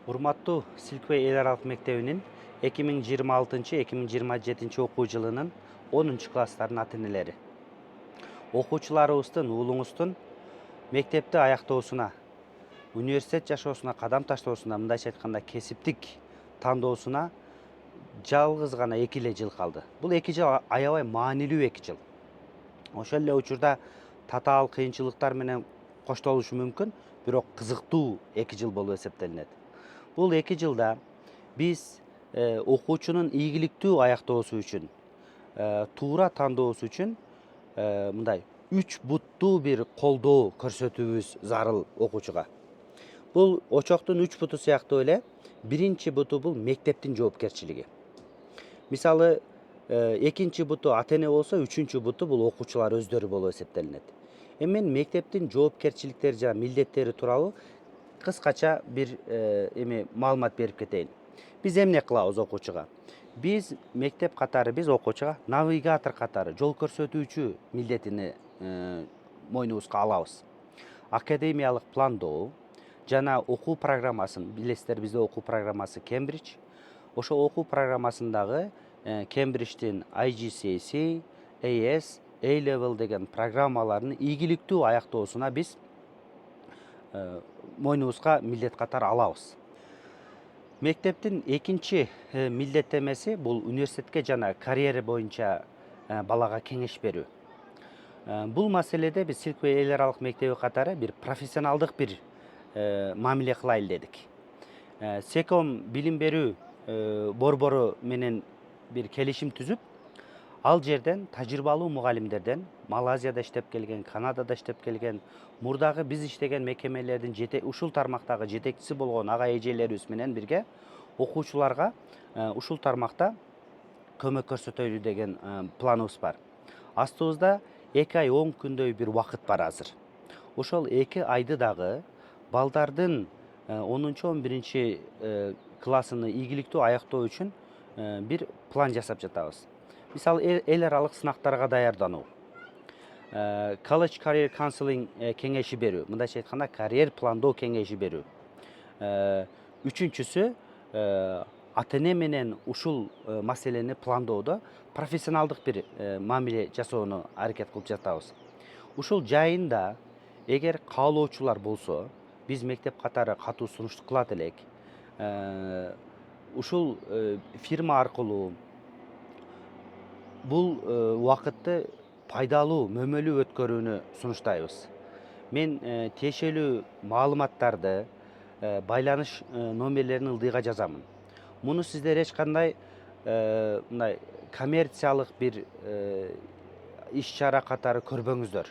Урматтуу Силкбей эл аралык мектебинин 2026-2027 окуу жылынын 10-класстардын ата-энелери. Окуучуларыбыздын уулуңуздун мектепти аяктоосуна, университет жашоосуна кадам таштоосуна, мындайча айтканда кесиптик тандоосуна жалгыз гана 2 эле жыл калды. Бул 2 жыл аябай маанилүү 2 жыл. Ошол эле учурда татаал кыйынчылыктар менен коштолушу мүмкүн, бирок кызыктуу 2 жыл болуп эсептелинет. Бул 2 жылда биз окуучунун ийгиликтүү аяктоосу үчүн, туура тандоосу үчүн мындай 3 буттуу бир колдоо көрсөтүүбүз зарыл окуучуга. Бул очоктун 3 буту сыяктуу эле биринчи буту бул мектептин жоопкерчилиги. Мисалы, экинчи буту ата-эне болсо, үчүнчү буту бул окуучулар өздөрү болуп эсептелинет. Эми мен мектептин жоопкерчиликтери жана милдеттери тууралуу кыскача бир маалымат берип кетейин. Биз эмне кылабыз окуучуга? Биз мектеп катары биз окуучуга навигатор катары, жол көрсөтүүчү милдетини мойнубузга алабыз. Академиялык пландоо жана окуу программасын, билесиздер, бизде окуу программасы Кембридж. Ошол окуу программасындагы Кембридждин IGCSE, AS, A-Level деген программаларын ийгиликтүү аяктоосуна биз мойнубузга милдет катары алабыз. Мектептин экинчи милдеттемеси бул университетке жана карьера боюнча балага кеңеш берүү. Бул маселеде биз Силкбей эл аралык мектеби катары бир профессионалдык бир мамиле кылайлы дедик. Секом билим берүү борбору менен бир келишим түзүп, ал жерден тажрыйбалуу мугалимдерден, Малайзияда иштеп келген, Канадада иштеп келген, мурдагы биз иштеген мекемелердин ушул тармактагы жетекчиси болгон ага эжелерибиз менен бирге окуучуларга ушул тармакта көмөк көрсөтөлү деген планыбыз бар. Астыбызда 2 ай 10 күндөй бир убакыт бар азыр. Ошол 2 айды дагы балдардын 10-11 классыны ийгиликтүү аяктоо үчүн бир план жасап жатабыз. Мисалы, эл аралык сынактарга даярдануу, College Career Counseling кеңеши берүү, мындайча айтканда карьер пландоо кеңеши берүү. Үчүнчүсү, ата-эне менен ушул маселени пландоодо профессионалдык бир мамиле жасоону аракет кылып жатабыз. Ушул жайында эгер каалоочулар болсо, биз мектеп катары катуу сунушту кылат элек. Ушул фирма аркылуу бул убакытты пайдалуу, мөмөлүү өткөрүүнү сунуштайбыз. Мен тиешелүү маалыматтарды, байланыш номерлерин ылдыйга жазамын. Муну сиздер эч кандай мындай коммерциялык бир иш-чара катары көрбөңүздөр.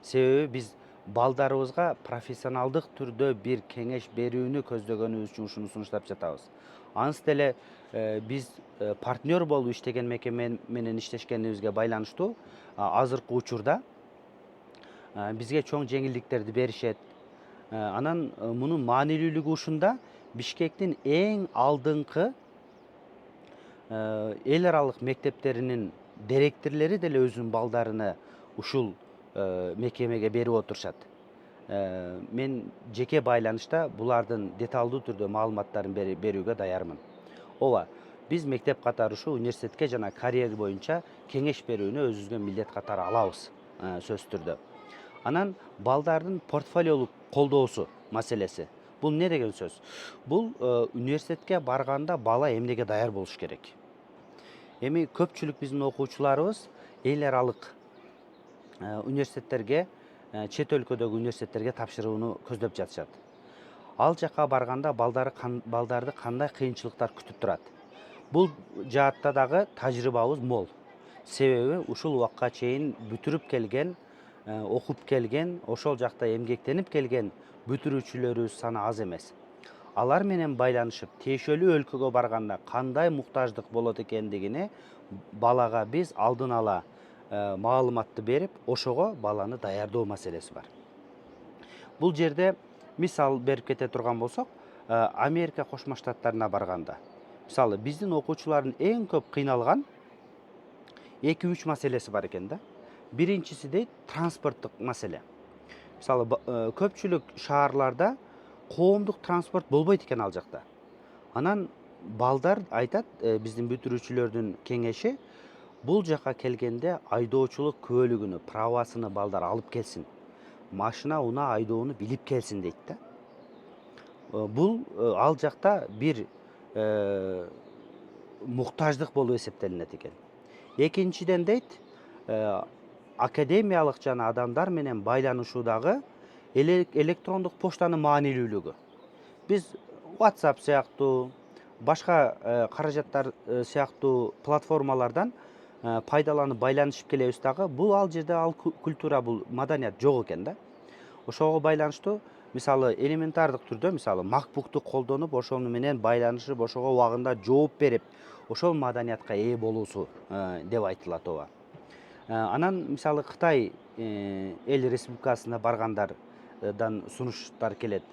Себеби биз балдарыбызга профессионалдык түрдө бир кеңеш берүүнү көздөгөнүбүз үчүн ушуну сунуштап жатабыз. Анысы деле биз партнер болуп иштеген мекеме менен иштешкенибизге байланыштуу азыркы учурда бизге чоң жеңилдиктерди беришет. Анан мунун маанилүүлүгү ушунда: Бишкектин эң алдыңкы эл аралык мектептеринин директорлори деле өзүнүн балдарыны ушул мекемеге берип отурушат. Мен жеке байланышта булардын деталдуу түрдө маалыматтарын берүүгө даярмын. Ооба, биз мектеп катары ушу университетке жана карьера боюнча кеңеш берүүнү өзүбүзгө милдет катары алабыз, сөзсүз түрдө. Анан балдардын портфолиолук колдоосу маселеси. Бул эмне деген сөз? Бул университетке барганда бала эмнеге даяр болуш керек? Эми көпчүлүк биздин окуучуларыбыз эл аралык университеттерге, чет өлкөдөгү университеттерге тапшырууну көздөп жатышат. Ал жака барганда балдарды кандай кыйынчылыктар күтүп турат? Бул жаатта дагы тажрыйбабыз мол. Себеби ушул убакка чейин бүтүрүп келген, окуп келген, ошол жакта эмгектенип келген бүтүрүүчүлөрүбүз саны аз эмес. Алар менен байланышып, тиешелүү өлкөгө барганда кандай муктаждык болот экендигини балага биз алдын ала маалыматты берип, ошого баланы даярдоо маселеси бар. Бул жерде мисал берип кете турган болсок, Америка Кошмо Штаттарына барганда, мисалы, биздин окуучулардын эң көп кыйналган 2-3 маселеси бар экен да. Биринчиси дейт транспорттук маселе. Мисалы, көпчүлүк шаарларда коомдук транспорт болбойт экен ал жакта. Анан балдар айтат, биздин бүтүрүүчүлөрдүн кеңеши, бул жака келгенде айдоочулук күбөлүгүнү, правасыны балдар алып келсин. Машина унаа айдоону билип келсин дейт да. Бул ал жакта бир муктаждык болуп эсептелинет экен. Экинчиден дейт, академиялык жана адамдар менен байланышуудагы электрондук поштанын маанилүүлүгү. Биз WhatsApp сыяктуу, башка каражаттар сыяктуу платформалардан пайдаланып байланышып келебиз дагы. Бул ал жерде ал культура, бул маданият жок экен да. Ошого байланыштуу мисалы элементардык түрдө мисалы MacBook'ту колдонуп, ошол менен байланышып, ошого убагында жооп берип, ошол маданиятка ээ болуусу деп айтылат ооба. Анан мисалы Кытай эл республикасына баргандардан сунуштар келет.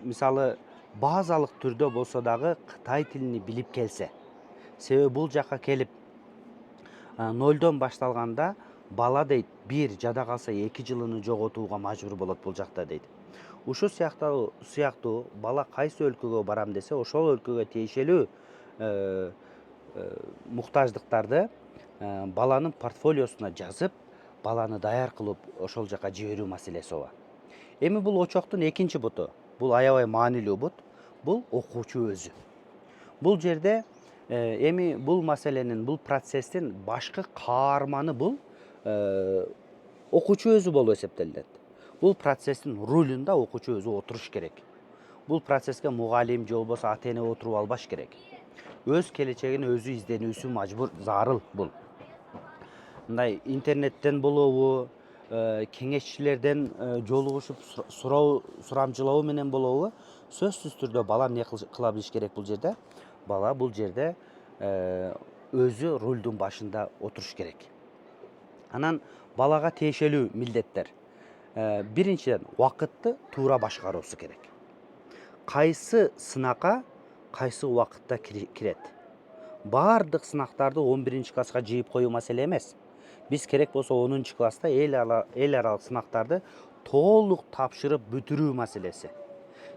Мисалы базалык түрдө болсо дагы Кытай тилини билип келсе. Себеби бул жака келип нолдон башталганда бала дейт 1 жада калса 2 жылыны жоготууга мажбур болот бул жакта дейт. Ушул сыяктуу бала кайсы өлкөгө барам десе, ошол өлкөгө тиешелүү муктаждыктарды баланын портфолиосуна жазып, баланы даяр кылып ошол жака жиберүү маселеси ооба. Эми бул очоктун экинчи буту, бул аябай маанилүү бут, бул окуучу өзү. Бул жерде эми бул маселенин, бул процесстин башкы каарманы бул окуучу өзү болуп эсептелинет. Бул процесстин рулунда окуучу өзү отуруш керек. Бул процесске мугалим же болбосо ата эне отуруп албаш керек. Өз келечегин өзү изденүүсү мажбур, зарыл бул. Мындай интернеттен болобу, кеңешчилерден жолугушуп сурамжылоо менен болобу, сөзсүз түрдө бала эмне кыла билиш керек бул жерде? Бала бул жерде өзү рулдун башында отуруш керек. Анан балага тиешелүү милдеттер. Биринчиден, убакытты туура башкаруусу керек. Кайсы сынакка кайсы убакытта кирет? Баардык сынактарды 11-класска жыйып коюу маселе эмес. Биз керек болсо 10-класста эл аралык сынактарды толук тапшырып бүтүрүү маселеси.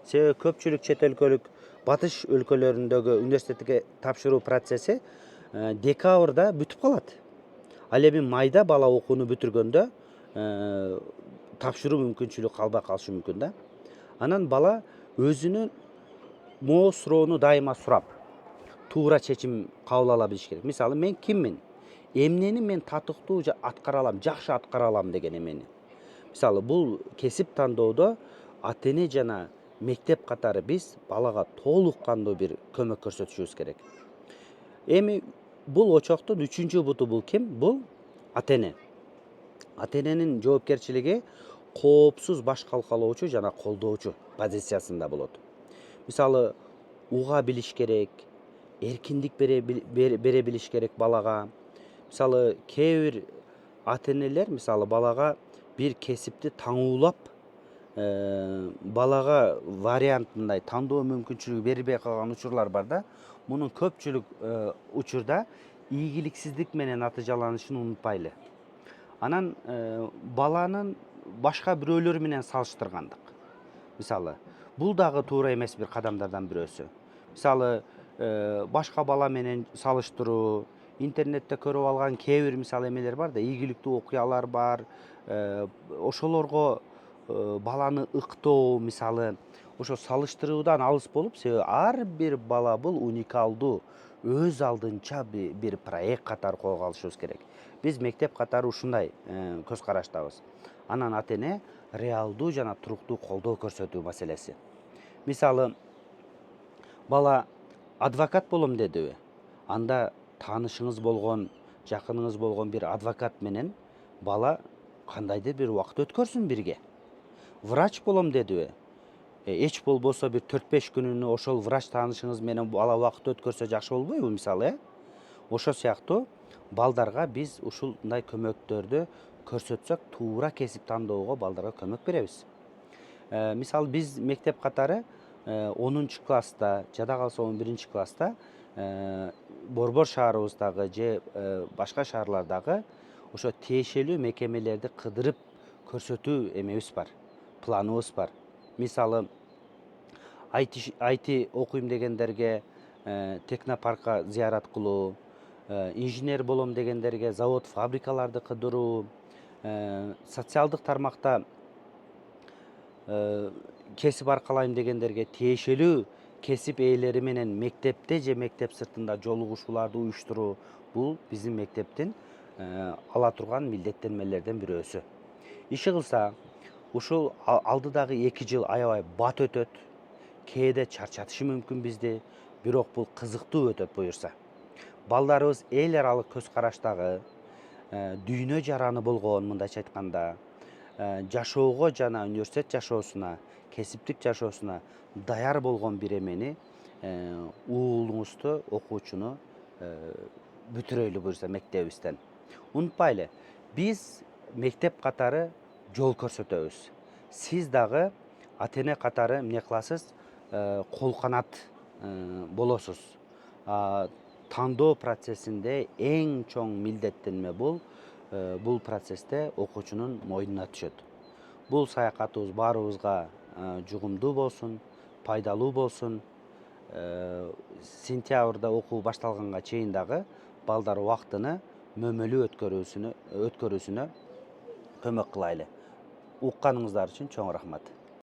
Себеби көпчүлүк чет өлкөлүк батыш өлкөлөрүндөгү университетке тапшыруу процесси декабрда бүтүп калат. Ал эми майда бала окууну бүтүргөндө тапшыруу мүмкүнчүлүгү калбай калышы мүмкүн да. Анан бала өзүнүн могу суроону дайыма сурап, туура чечим кабыл ала билиш керек. Мисалы, мен киммин? Эмнени мен татыктуу аткара алам, жакшы аткара алам деген эмени. Мисалы, бул кесип тандоодо ата эне жана мектеп катары биз балага толук кандуу бир көмөк көрсөтүшүбүз керек. Эми бул очоктун 3-чү буту бул ким? Бул ата эне. Ата эненин жоопкерчилиги коопсуз баш калкалоочу жана колдоочу позициясында болот. Мисалы, уга билиш керек, эркиндик бере билиш керек балага. Мисалы, кээ бир ата энелер мисалы балага бир кесипти таңуулап, балага вариант мындай тандоо мүмкүнчүлүгү бербей калган учурлар бар да. Мунун көпчүлүк учурда ийгиликсиздик менен натыйжаланышын унутпайлы. Анан баланын башка бирөөлөр менен салыштыргандык. Мисалы, бул дагы туура эмес бир кадамдардан бирөөсү. Мисалы, башка бала менен салыштыруу, интернетте көрүп алган кээ бир мисалы эмелер бар да, ийгиликтүү окуялар бар. Ошолорго баланы ыктоо, мисалы, ошо салыштыруудан алыс болуп, себеби ар бир бала бул уникалдуу, өз алдынча бир проект катары колго алышыбыз керек. Биз мектеп катары ушундай көз караштабыз. Анан ата эне реалдуу жана туруктуу колдоо көрсөтүү маселеси. Мисалы, бала адвокат болом дедиби? Анда таанышыңыз болгон, жакыныңыз болгон бир адвокат менен бала кандайдыр бир убакыт өткөрсүн бирге. Врач болом дедиби? Эч болбосо бир 4-5 күнүнү ошол врач таанышыңыз менен бала убакыт өткөрсө жакшы болбойбу мисалы, Ошо сыяктуу балдарга биз ушундай көмөктөрдү көрсөтсөк, туура кесип тандоого балдарга көмөк беребиз. Мисалы, биз мектеп катары 10-класста, жада калса 11-класста борбор шаарыбыздагы же башка шаарлардагы ошо тиешелүү мекемелерди кыдырып көрсөтүү эмебиз бар, планыбыз бар. Мисалы, IT окуйм дегендерге технопаркка зыярат кылуу, инженер болом дегендерге завод фабрикаларды кыдыруу, социалдык тармакта кесип аркалайм дегендерге тиешелүү кесип ээлери менен мектепте же мектеп сыртында жолугушууларды уюштуруу бул биздин мектептин ала турган милдеттенмелердин бирөөсү. Иши кылса, ушул алдыдагы 2 жыл аябай бат өтөт. Кээде чарчатышы мүмкүн бизди, бирок бул кызыктуу өтөт буюрса. Балдарыбыз эл аралык көз караштагы, дүйнө жараны болгон, мындайча айтканда, жашоого жана университет жашоосуна, кесиптик жашоосуна даяр болгон бир эмени, уулуңузду, окуучуну бүтүрөйлү буюрса мектебибизден. Унутпайлы, биз мектеп катары жол көрсөтөбүз. Сиз дагы ата эне катары эмне кыласыз? Кол канат болосуз. Тандоо процессинде эң чоң милдеттенме бул процессте окуучунун мойнуна түшөт. Бул саякатыбыз баарыбызга жугумдуу болсун, пайдалуу болсун. Сентябрда окуу башталганга чейин дагы балдар убактыны мөмөлүү өткөрүүсүнө көмөк кылайлы. Укканыңыздар үчүн чоң рахмат.